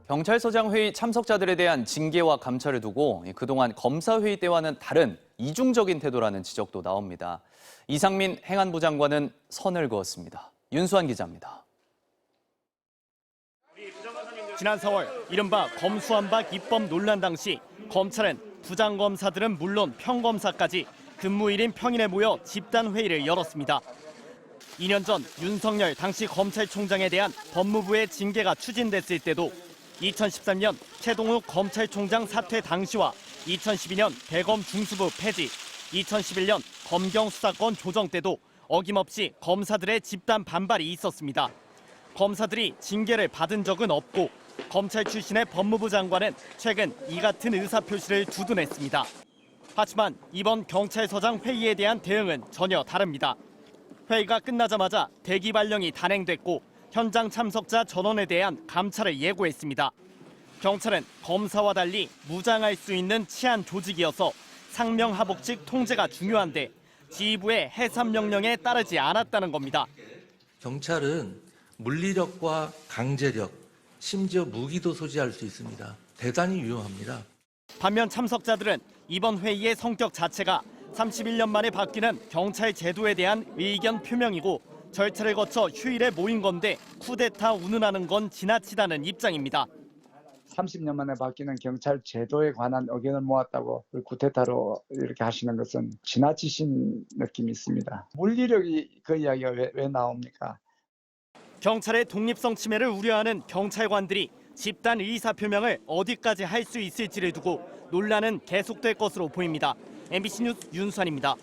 경찰서장 회의 참석자들에 대한 징계와 감찰을 두고 그동안 검사회의 때와는 다른 이중적인 태도라는 지적도 나옵니다. 이상민 행안부 장관은 선을 그었습니다. 윤수환 기자입니다. 지난 4월 이른바 검수완박 입법 논란 당시 검찰은 부장검사들은 물론 평검사까지 근무일인 평일에 모여 집단회의를 열었습니다. 2년 전 윤석열 당시 검찰총장에 대한 법무부의 징계가 추진됐을 때도 2013년 최동욱 검찰총장 사퇴 당시와 2012년 대검 중수부 폐지, 2011년 검경 수사권 조정 때도 어김없이 검사들의 집단 반발이 있었습니다. 검사들이 징계를 받은 적은 없고 검찰 출신의 법무부 장관은 최근 이 같은 의사표시를 두둔했습니다. 하지만 이번 경찰서장 회의에 대한 대응은 전혀 다릅니다. 회의가 끝나자마자 대기 발령이 단행됐고 현장 참석자 전원에 대한 감찰을 예고했습니다. 경찰은 검사와 달리 무장할 수 있는 치안 조직이어서 상명하복직 통제가 중요한데 지휘부의 해산 명령에 따르지 않았다는 겁니다. 경찰은 물리력과 강제력, 심지어 무기도 소지할 수 있습니다. 대단히 유용합니다. 반면 참석자들은 이번 회의의 성격 자체가 31년 만에 바뀌는 경찰 제도에 대한 의견 표명이고 절차를 거쳐 휴일에 모인 건데 쿠데타 운운하는 건 지나치다는 입장입니다. 30년 만에 바뀌는 경찰 제도에 관한 의견을 모았다고 쿠데타로 이렇게 하시는 것은 지나치신 느낌이 있습니다. 물리력이 그 이야기가 왜 나옵니까? 경찰의 독립성 침해를 우려하는 경찰관들이 집단 의사표명을 어디까지 할 수 있을지를 두고 논란은 계속될 것으로 보입니다. MBC 뉴스 윤수환입니다.